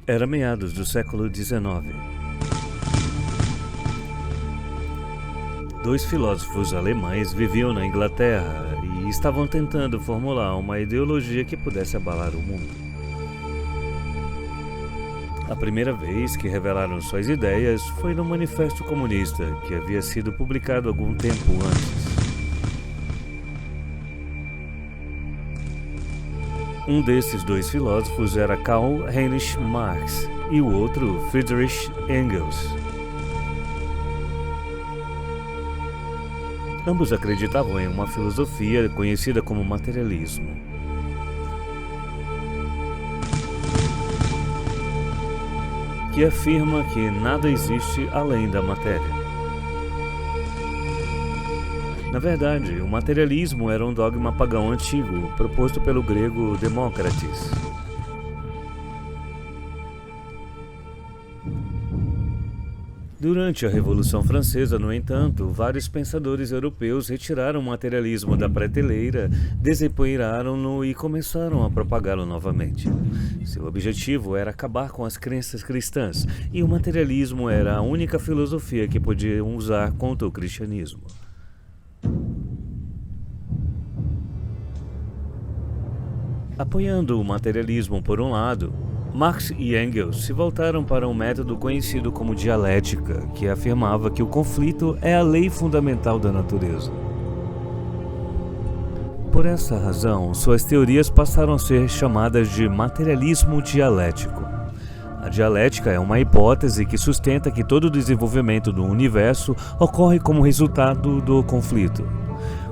Era meados do século XIX. Dois filósofos alemães viviam na Inglaterra e estavam tentando formular uma ideologia que pudesse abalar o mundo. A primeira vez que revelaram suas ideias foi no Manifesto Comunista, que havia sido publicado algum tempo antes. Um desses dois filósofos era Karl Heinrich Marx e o outro Friedrich Engels. Ambos acreditavam em uma filosofia conhecida como materialismo. Que afirma que nada existe além da matéria. Na verdade, o materialismo era um dogma pagão antigo, proposto pelo grego Demócrates. Durante a Revolução Francesa, no entanto, vários pensadores europeus retiraram o materialismo da prateleira, desempoeiraram-no e começaram a propagá-lo novamente. Seu objetivo era acabar com as crenças cristãs, e o materialismo era a única filosofia que podiam usar contra o cristianismo. Apoiando o materialismo por um lado, Marx e Engels se voltaram para um método conhecido como dialética, que afirmava que o conflito é a lei fundamental da natureza. Por essa razão, suas teorias passaram a ser chamadas de materialismo dialético. A dialética é uma hipótese que sustenta que todo o desenvolvimento do universo ocorre como resultado do conflito.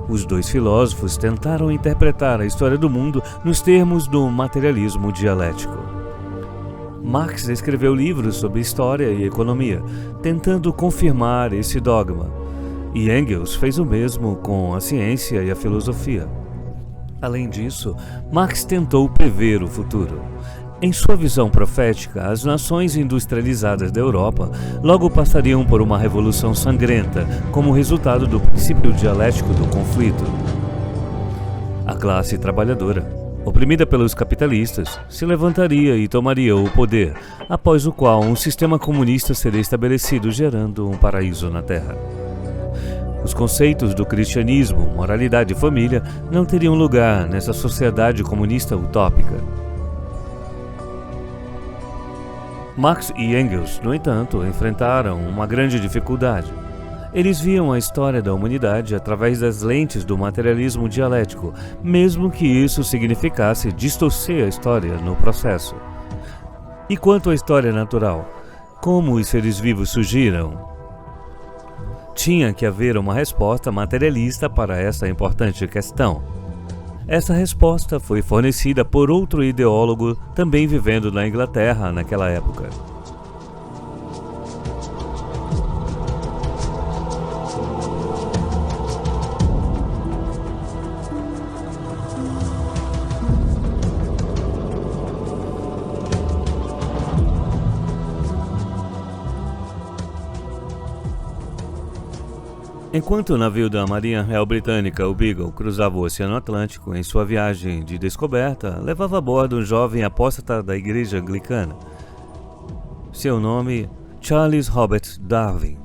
Os dois filósofos tentaram interpretar a história do mundo nos termos do materialismo dialético. Marx escreveu livros sobre história e economia, tentando confirmar esse dogma, e Engels fez o mesmo com a ciência e a filosofia. Além disso, Marx tentou prever o futuro. Em sua visão profética, as nações industrializadas da Europa logo passariam por uma revolução sangrenta, como resultado do princípio dialético do conflito. A classe trabalhadora, oprimida pelos capitalistas, se levantaria e tomaria o poder, após o qual um sistema comunista seria estabelecido, gerando um paraíso na Terra. Os conceitos do cristianismo, moralidade e família não teriam lugar nessa sociedade comunista utópica. Marx e Engels, no entanto, enfrentaram uma grande dificuldade. Eles viam a história da humanidade através das lentes do materialismo dialético, mesmo que isso significasse distorcer a história no processo. E quanto à história natural, como os seres vivos surgiram? Tinha que haver uma resposta materialista para essa importante questão. Essa resposta foi fornecida por outro ideólogo também vivendo na Inglaterra naquela época. Enquanto o navio da Marinha Real Britânica, o Beagle, cruzava o Oceano Atlântico em sua viagem de descoberta, levava a bordo um jovem apóstata da Igreja Anglicana. Seu nome, Charles Robert Darwin.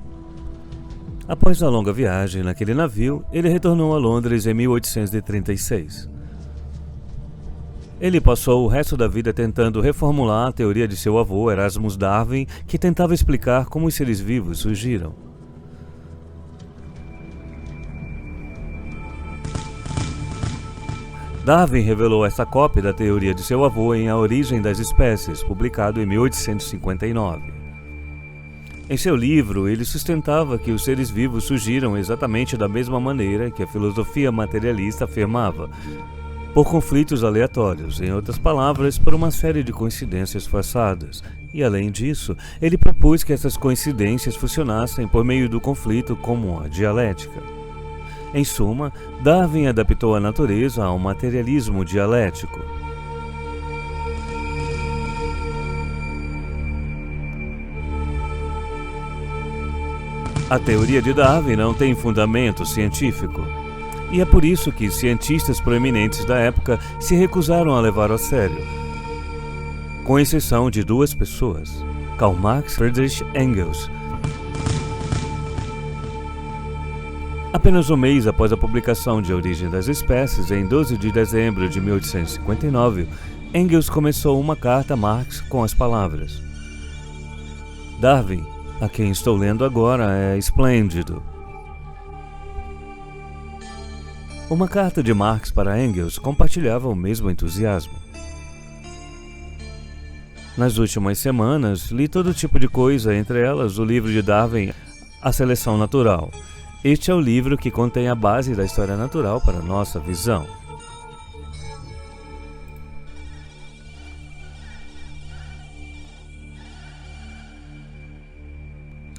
Após a longa viagem naquele navio, ele retornou a Londres em 1836. Ele passou o resto da vida tentando reformular a teoria de seu avô, Erasmus Darwin, que tentava explicar como os seres vivos surgiram. Darwin revelou essa cópia da teoria de seu avô em A Origem das Espécies, publicado em 1859. Em seu livro, ele sustentava que os seres vivos surgiram exatamente da mesma maneira que a filosofia materialista afirmava, por conflitos aleatórios, em outras palavras, por uma série de coincidências forçadas. E, além disso, ele propôs que essas coincidências funcionassem por meio do conflito como a dialética. Em suma, Darwin adaptou a natureza ao materialismo dialético. A teoria de Darwin não tem fundamento científico. E é por isso que cientistas proeminentes da época se recusaram a levá-lo a sério. com exceção de 2 pessoas, Karl Marx e Friedrich Engels. Apenas um mês após a publicação de A Origem das Espécies, em 12 de dezembro de 1859, Engels começou uma carta a Marx com as palavras: Darwin, a quem estou lendo agora, é esplêndido. Uma carta de Marx para Engels compartilhava o mesmo entusiasmo. Nas últimas semanas, li todo tipo de coisa, entre elas o livro de Darwin, A Seleção Natural. Este é o livro que contém a base da história natural para nossa visão.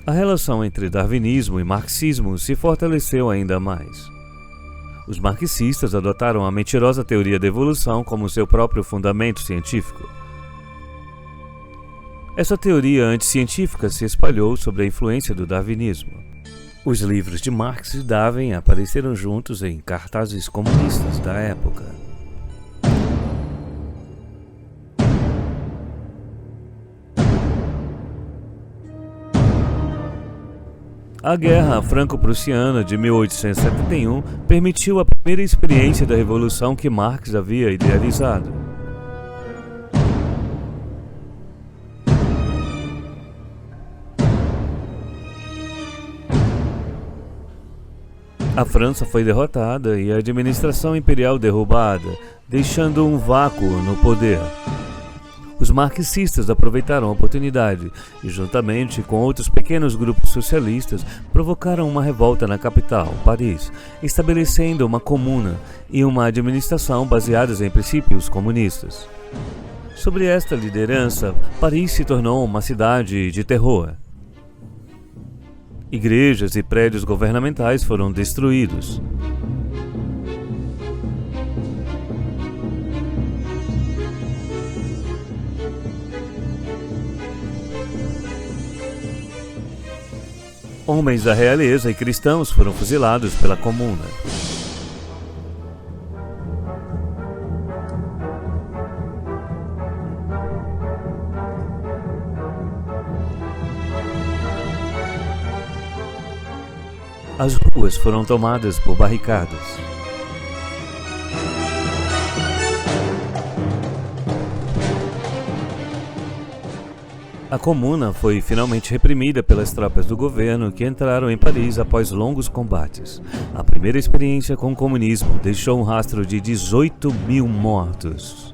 A relação entre darwinismo e marxismo se fortaleceu ainda mais. Os marxistas adotaram a mentirosa teoria da evolução como seu próprio fundamento científico. Essa teoria anticientífica se espalhou sob a influência do darwinismo. Os livros de Marx e Darwin apareceram juntos em cartazes comunistas da época. A Guerra Franco-Prussiana de 1871 permitiu a primeira experiência da revolução que Marx havia idealizado. A França foi derrotada e a administração imperial derrubada, deixando um vácuo no poder. Os marxistas aproveitaram a oportunidade e, juntamente com outros pequenos grupos socialistas, provocaram uma revolta na capital, Paris, estabelecendo uma comuna e uma administração baseadas em princípios comunistas. Sob esta liderança, Paris se tornou uma cidade de terror. Igrejas e prédios governamentais foram destruídos. Homens da realeza e cristãos foram fuzilados pela comuna. As ruas foram tomadas por barricadas. A comuna foi finalmente reprimida pelas tropas do governo que entraram em Paris após longos combates. A primeira experiência com o comunismo deixou um rastro de 18.000 mortos.